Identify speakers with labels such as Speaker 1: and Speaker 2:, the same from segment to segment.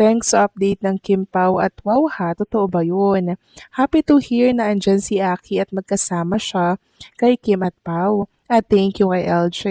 Speaker 1: Thanks sa update ng Kim Pao at wow ha, totoo ba yun? Happy to hear na andyan si Aki at magkasama siya kay Kim at Pao. At thank you kay LJ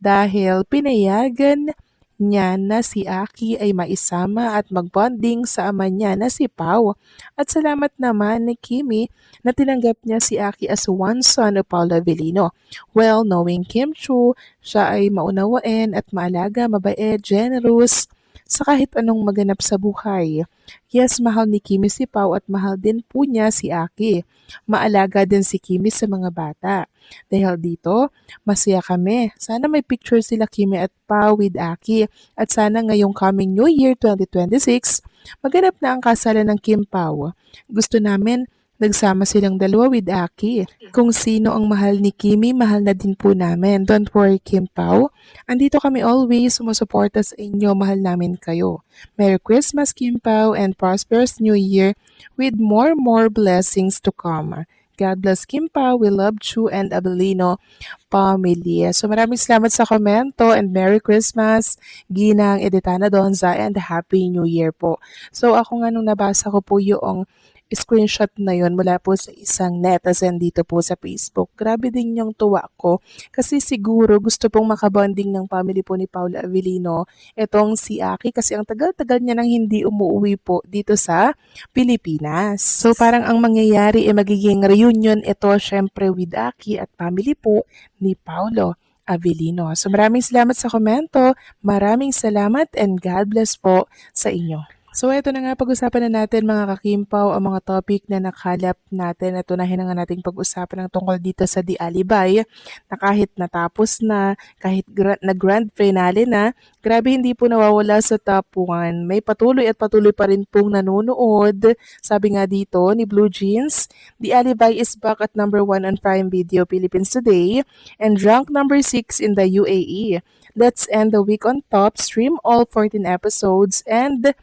Speaker 1: dahil pinayagan niya na si Aki ay maisama at magbonding sa ama niya na si Pao. At salamat naman ni Kimi na tinanggap niya si Aki as one son of Paolo Avellino. Well, knowing Kim Chu, siya ay maunawain at maalaga, mabait, generous, sa kahit anong maganap sa buhay. Yes, mahal ni Kimi si Pao at mahal din po niya si Aki. Maalaga din si Kimi sa mga bata. Dahil dito, masaya kami. Sana may picture sila Kimi at Pao with Aki. At sana ngayong coming New Year 2026, maganap na ang kasalan ng Kim Pao. Gusto namin nagsama silang dalawa with Aki. Kung sino ang mahal ni Kimi, mahal na din po namin. Don't worry, Kim Pao. Andito kami always, sumusuporta sa inyo, mahal namin kayo. Merry Christmas, Kim Pao, and prosperous New Year with more blessings to come. God bless Kim Pao, we love you and Abelino pamilya. So maraming salamat sa komento and Merry Christmas, Ginang Editana Donza, and Happy New Year po. So ako nga nung nabasa ko po yung screenshot na yon mula po sa isang netizen dito po sa Facebook. Grabe din yung tuwa ko kasi siguro gusto pong makabonding ng family po ni Paolo Avellino itong si Aki kasi ang tagal-tagal niya nang hindi umuwi po dito sa Pilipinas. So parang ang mangyayari ay magiging reunion ito syempre with Aki at family po ni Paolo Avellino. So maraming salamat sa komento, maraming salamat and God bless po sa inyo. So ito na nga, pag-usapan na natin mga kakimpaw ang mga topic na nakalap natin at unahin na nga nating pag-usapan ng tungkol dito sa The Alibay na kahit natapos na, kahit na grand finale na, grabe hindi po nawawala sa top 1. May patuloy at patuloy pa rin pong nanonood. Sabi nga dito ni Blue Jeans, The Alibay is back at number 1 on Prime Video Philippines today and ranked number 6 in the UAE. Let's end the week on top, stream all 14 episodes and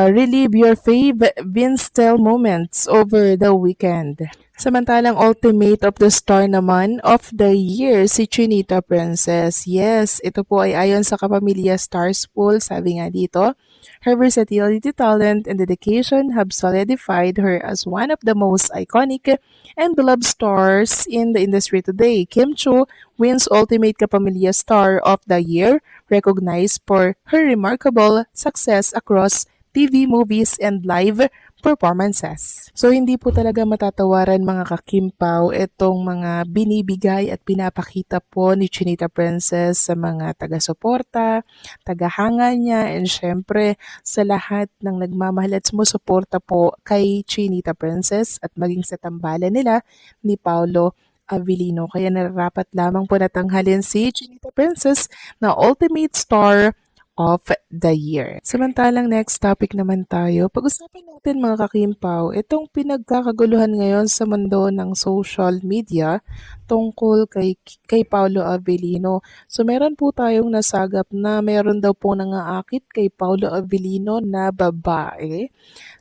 Speaker 1: relive your fave Vince Tell moments over the weekend. Samantalang ultimate of the star naman of the year si Chinita Princess. Yes, ito po ay ayon sa Kapamilya Stars Poll. Sabi nga dito, her versatility, talent, and dedication have solidified her as one of the most iconic and beloved stars in the industry today. Kim Chu wins Ultimate Kapamilya Star of the Year, recognized for her remarkable success across TV, movies, and live performances. So hindi po talaga matatawaran mga kakimpaw itong mga binibigay at pinapakita po ni Chinita Princess sa mga taga-suporta, tagahanga niya, and syempre sa lahat ng nagmamahal at sumusuporta po kay Chinita Princess at maging sa tambalan nila ni Paolo Avellino. Kaya nararapat lamang po natanghalin si Chinita Princess na Ultimate Star of the Year. Samantalang next topic naman tayo, pag-usapan natin mga kakimpaw, itong pinagkakaguluhan ngayon sa mundo ng social media tungkol kay Paolo Avellino. So meron po tayong nasagap na meron daw po nangaakit kay Paolo Avellino na babae.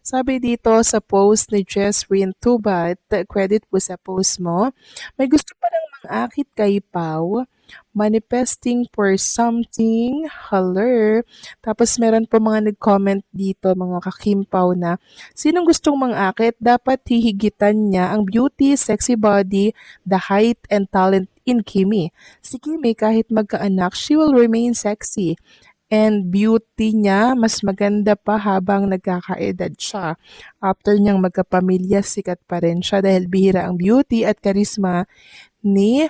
Speaker 1: Sabi dito sa post ni Jesrin Tubat, credit po sa post mo, may gusto pa lang mangakit kay Pao, manifesting for something, haler. Tapos meron po mga nag-comment dito, mga kakimpaw na, sinong gustong mangakit, dapat hihigitan niya ang beauty, sexy body, the height, and talent in Kimi. Si Kimi, kahit magkaanak, she will remain sexy. And beauty niya, mas maganda pa habang nagkakaedad siya. After niyang magkapamilya, sikat pa rin siya dahil bihira ang beauty at karisma ni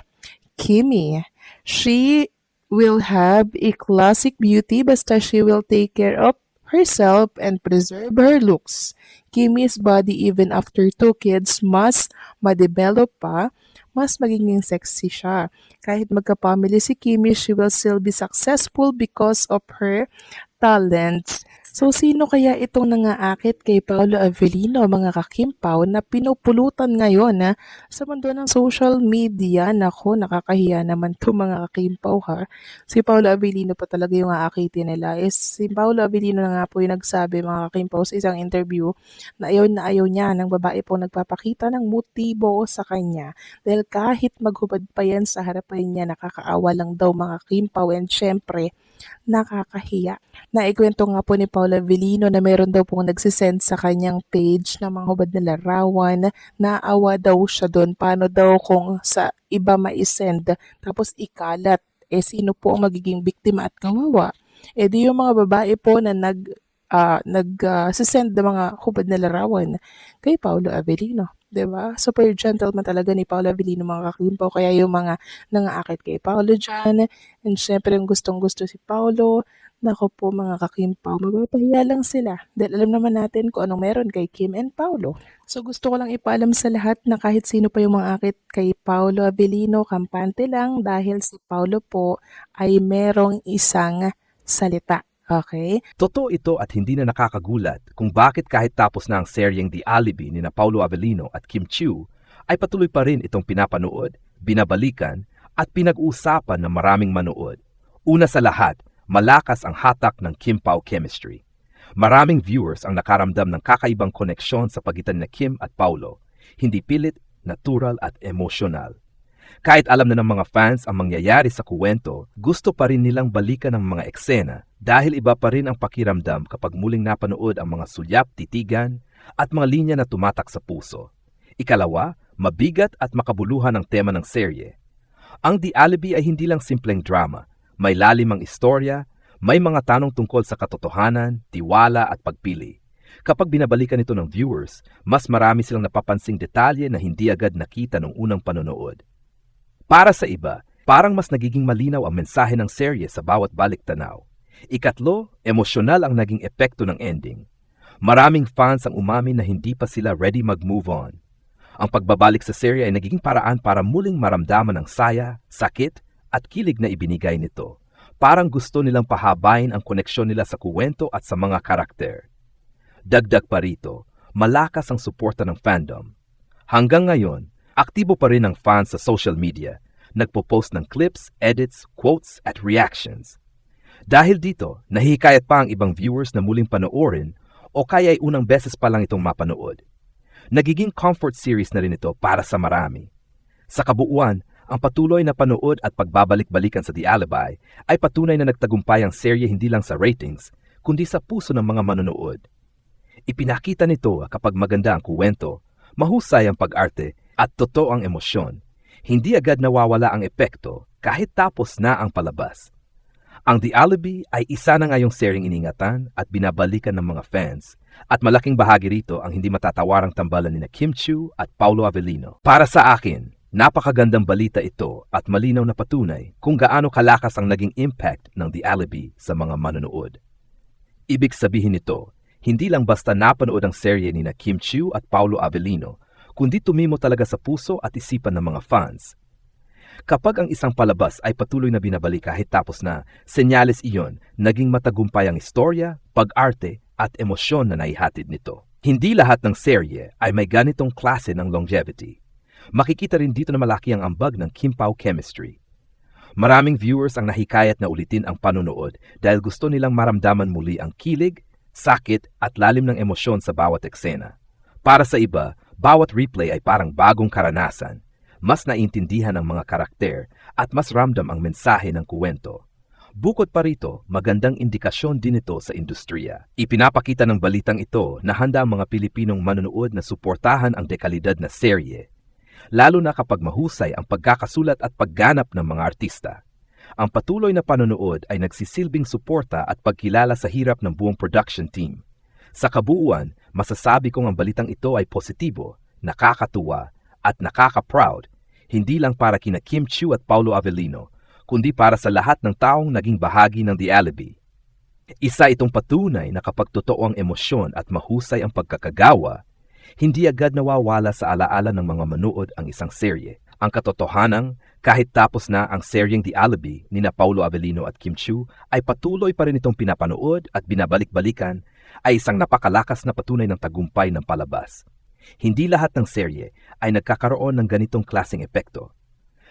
Speaker 1: Kimi. She will have a classic beauty basta she will take care of herself and preserve her looks. Kimi's body even after 2 kids mas ma-develop pa, mas magiging sexy siya. Kahit magka-family si Kimi, she will still be successful because of her talents. So sino kaya itong nangaakit kay Paolo Avellino, mga kakimpaw, na pinupulutan ngayon sa mundo ng social media? Nako, nakakahiya naman to, mga kakimpaw, ha. Si Paolo Avellino pa talaga yung aakitin nila. Si Paolo Avellino na nga po yung nagsabi, mga kakimpaw, sa isang interview na ayaw niya ng babae po nagpapakita ng motibo sa kanya. Dahil kahit maghubad pa yan sa harapan niya, nakakaawa lang daw, mga kakimpaw, and syempre, nakakahiya. Naikwento nga po ni Paula Avellino na meron daw pong nagsisend sa kanyang page ng mga hubad na larawan. Naawa daw siya doon. Paano daw kung sa iba maisend tapos ikalat? Sino po ang magiging biktima at kawawa? Di yung mga babae po na send ng mga hubad na larawan kay Paolo Avellino. 'Di ba? Super gentleman talaga ni Paolo Avellino, mga kakimpaw. Kaya yung mga nangaakit kay Paolo dyan, and syempre yung gustong-gusto si Paolo, nako po, mga kakimpaw, mapapahiya lang sila. Dahil alam naman natin kung anong meron kay Kim and Paolo. So gusto ko lang ipaalam sa lahat na kahit sino pa yung mga akit kay Paolo Avellino, kampante lang dahil si Paolo po ay merong isang salita. Okay?
Speaker 2: Totoo ito at hindi na nakakagulat kung bakit kahit tapos na ang seryeng The Alibi ni na Paolo Avellino at Kim Chiu, ay patuloy pa rin itong pinapanood, binabalikan at pinag-uusapan ng maraming manood. Una sa lahat, malakas ang hatak ng Kim-Pao chemistry. Maraming viewers ang nakaramdam ng kakaibang koneksyon sa pagitan ni Kim at Paolo, hindi pilit, natural at emosyonal. Kahit alam na ng mga fans ang mangyayari sa kuwento, gusto pa rin nilang balikan ang mga eksena dahil iba pa rin ang pakiramdam kapag muling napanood ang mga sulyap, titigan at mga linya na tumatak sa puso. Ikalawa, mabigat at makabuluhan ang tema ng serye. Ang The Alibi ay hindi lang simpleng drama. May lalim ang istorya, may mga tanong tungkol sa katotohanan, tiwala at pagpili. Kapag binabalikan ito ng viewers, mas marami silang napapansing detalye na hindi agad nakita nung unang panonood. Para sa iba, parang mas nagiging malinaw ang mensahe ng serye sa bawat balik-tanaw. Ikatlo, emosyonal ang naging epekto ng ending. Maraming fans ang umamin na hindi pa sila ready mag-move on. Ang pagbabalik sa serye ay nagiging paraan para muling maramdaman ang saya, sakit, at kilig na ibinigay nito. Parang gusto nilang pahabain ang koneksyon nila sa kuwento at sa mga karakter. Dagdag pa rito, malakas ang suporta ng fandom. Hanggang ngayon, aktibo pa rin ang fans sa social media, nagpo-post ng clips, edits, quotes at reactions. Dahil dito, nahihikayat pa ang ibang viewers na muling panoorin o kaya ay unang beses pa lang itong mapanood. Nagiging comfort series na rin ito para sa marami. Sa kabuuan, ang patuloy na panood at pagbabalik-balikan sa The Alibi ay patunay na nagtagumpay ang serye hindi lang sa ratings, kundi sa puso ng mga manonood. Ipinakita nito kapag maganda ang kuwento, mahusay ang pag-arte, at totoo ang emosyon, hindi agad nawawala ang epekto kahit tapos na ang palabas. Ang The Alibi ay isa na ngayong seryeng iningatan at binabalikan ng mga fans at malaking bahagi rito ang hindi matatawarang tambalan ni Kim Chiu at Paolo Avellino. Para sa akin, napakagandang balita ito at malinaw na patunay kung gaano kalakas ang naging impact ng The Alibi sa mga manonood. Ibig sabihin nito, hindi lang basta napanood ang serye ni Kim Chiu at Paolo Avellino, kundi tumimo talaga sa puso at isipan ng mga fans. Kapag ang isang palabas ay patuloy na binabalik kahit tapos na, senyales iyon, naging matagumpay ang istorya, pag-arte at emosyon na naihatid nito. Hindi lahat ng serye ay may ganitong klase ng longevity. Makikita rin dito na malaki ang ambag ng Kim-Pao chemistry. Maraming viewers ang nahikayat na ulitin ang panonood dahil gusto nilang maramdaman muli ang kilig, sakit at lalim ng emosyon sa bawat eksena. Para sa iba, bawat replay ay parang bagong karanasan. Mas naintindihan ang mga karakter at mas ramdam ang mensahe ng kuwento. Bukod pa rito, magandang indikasyon din ito sa industriya. Ipinapakita ng balitang ito na handa ang mga Pilipinong manonood na suportahan ang dekalidad na serye. Lalo na kapag mahusay ang pagkakasulat at pagganap ng mga artista. Ang patuloy na panonood ay nagsisilbing suporta at pagkilala sa hirap ng buong production team. Sa kabuuan, masasabi kong ang balitang ito ay positibo, nakakatuwa, at nakaka-proud, hindi lang para kina Kim Chiu at Paolo Avellino, kundi para sa lahat ng taong naging bahagi ng The Alibi. Isa itong patunay na kapag totoo ang emosyon at mahusay ang pagkakagawa, hindi agad nawawala sa alaala ng mga manood ang isang serye. Ang katotohanang, Kahit tapos na ang seryeng The Alibi ni na Paulo Avellino at Kim Chiu, ay patuloy pa rin itong pinapanood at binabalik-balikan, ay isang napakalakas na patunay ng tagumpay ng palabas. Hindi lahat ng serye ay nagkakaroon ng ganitong klaseng epekto.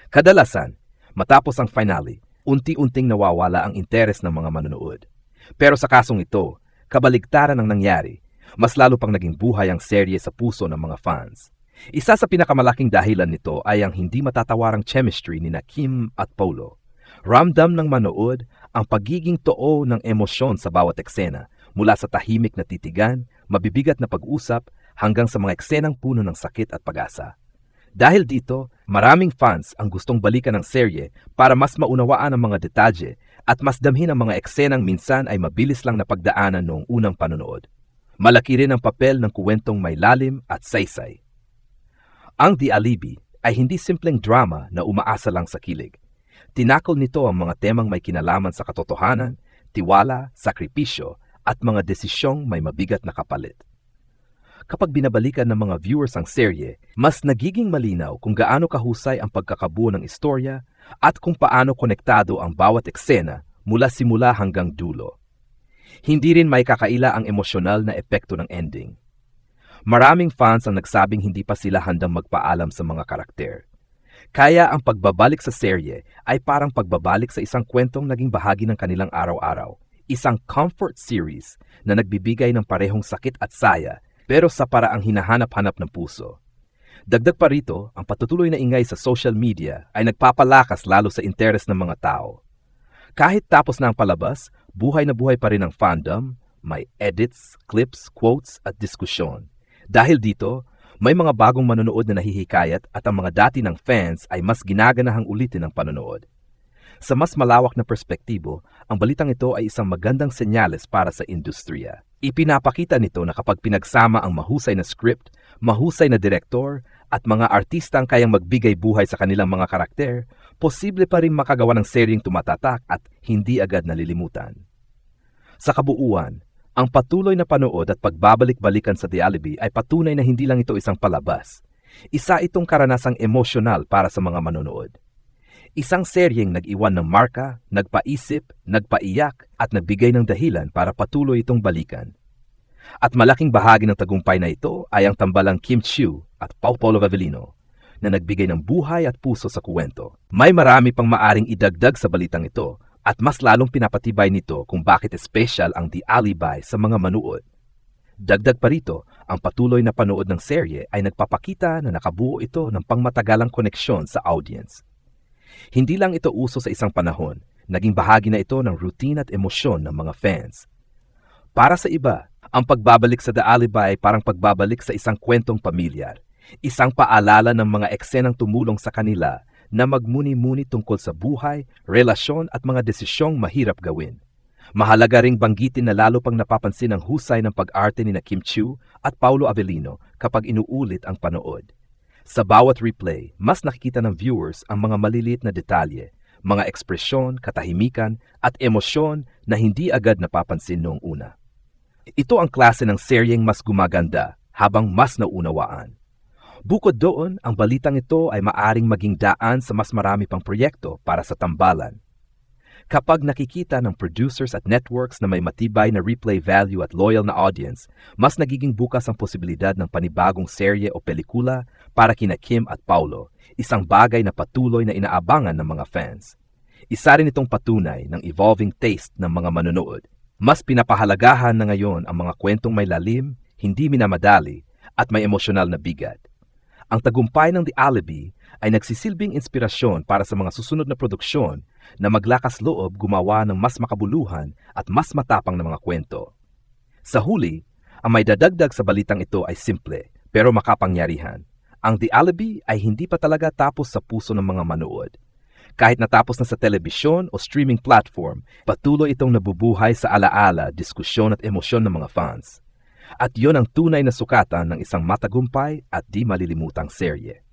Speaker 2: Kadalasan, matapos ang finale, unti-unting nawawala ang interes ng mga manonood. Pero sa kasong ito, kabaligtaran ang nangyari, mas lalo pang naging buhay ang serye sa puso ng mga fans. Isa sa pinakamalaking dahilan nito ay ang hindi matatawarang chemistry ni na Kim at Paulo. Ramdam ng manood ang pagiging too ng emosyon sa bawat eksena, mula sa tahimik na titigan, mabibigat na pag-usap, hanggang sa mga eksenang puno ng sakit at pag-asa. Dahil dito, maraming fans ang gustong balikan ng serye para mas maunawaan ang mga detalye at mas damhin ang mga eksenang minsan ay mabilis lang napagdaanan noong unang panonood. Malaki rin ang papel ng kuwentong may lalim at saysay. Ang The Alibi ay hindi simpleng drama na umaasa lang sa kilig. Tinakol nito ang mga temang may kinalaman sa katotohanan, tiwala, sakripisyo, at mga desisyong may mabigat na kapalit. Kapag binabalikan ng mga viewers ang serye, mas nagiging malinaw kung gaano kahusay ang pagkakabuo ng istorya at kung paano konektado ang bawat eksena mula simula hanggang dulo. Hindi rin may kakaila ang emosyonal na epekto ng ending. Maraming fans ang nagsabing hindi pa sila handang magpaalam sa mga karakter. Kaya ang pagbabalik sa serye ay parang pagbabalik sa isang kwentong naging bahagi ng kanilang araw-araw. Isang comfort series na nagbibigay ng parehong sakit at saya, pero sa paraang hinahanap-hanap ng puso. Dagdag pa rito, ang patutuloy na ingay sa social media ay nagpapalakas lalo sa interes ng mga tao. Kahit tapos na ang palabas, buhay na buhay pa rin ang fandom, may edits, clips, quotes at diskusyon. Dahil dito, may mga bagong manonood na nahihikayat at ang mga dati ng fans ay mas ginaganahang ulitin ang panonood. Sa mas malawak na perspektibo, ang balitang ito ay isang magandang senyales para sa industriya. Ipinapakita nito na kapag pinagsama ang mahusay na script, mahusay na direktor, at mga artistang kayang magbigay buhay sa kanilang mga karakter, posible pa rin makagawa ng seryeng tumatatak at hindi agad nalilimutan. Sa kabuuan, ang patuloy na panood at pagbabalik-balikan sa The Alibi ay patunay na hindi lang ito isang palabas. Isa itong karanasang emosyonal para sa mga manonood. Isang seryeng nag-iwan ng marka, nagpaisip, nagpaiyak at nagbigay ng dahilan para patuloy itong balikan. At malaking bahagi ng tagumpay na ito ay ang tambalang Kim Chiu at Paulo Avellino na nagbigay ng buhay at puso sa kuwento. May marami pang maaring idagdag sa balitang ito at mas lalong pinapatibay nito kung bakit special ang The Alibi sa mga manood. Dagdag pa rito, ang patuloy na panood ng serye ay nagpapakita na nakabuo ito ng pangmatagalang koneksyon sa audience. Hindi lang ito uso sa isang panahon, naging bahagi na ito ng routine at emosyon ng mga fans. Para sa iba, ang pagbabalik sa The Alibi ay parang pagbabalik sa isang kwentong pamilyar, isang paalala ng mga eksenang tumulong sa kanila na magmuni-muni tungkol sa buhay, relasyon at mga desisyong mahirap gawin. Mahalaga ring banggitin na lalo pang napapansin ang husay ng pag-arte ni na Kim Chiu at Paulo Avellino kapag inuulit ang panood. Sa bawat replay, mas nakikita ng viewers ang mga maliliit na detalye, mga ekspresyon, katahimikan at emosyon na hindi agad napapansin noong una. Ito ang klase ng seryeng mas gumaganda habang mas naunawaan. Bukod doon, ang balitang ito ay maaring maging daan sa mas marami pang proyekto para sa tambalan. Kapag nakikita ng producers at networks na may matibay na replay value at loyal na audience, mas nagiging bukas ang posibilidad ng panibagong serye o pelikula para kina Kim at Paulo, isang bagay na patuloy na inaabangan ng mga fans. Isa rin itong patunay ng evolving taste ng mga manonood. Mas pinapahalagahan na ngayon ang mga kwentong may lalim, hindi minamadali, at may emosyonal na bigat. Ang tagumpay ng The Alibi ay nagsisilbing inspirasyon para sa mga susunod na produksyon na maglakas loob gumawa ng mas makabuluhan at mas matapang na mga kwento. Sa huli, ang may dadagdag sa balitang ito ay simple pero makapangyarihan. Ang The Alibi ay hindi pa talaga tapos sa puso ng mga manood. Kahit natapos na sa telebisyon o streaming platform, patuloy itong nabubuhay sa alaala, diskusyon at emosyon ng mga fans. At yon ang tunay na sukatan ng isang matagumpay at di malilimutang serye.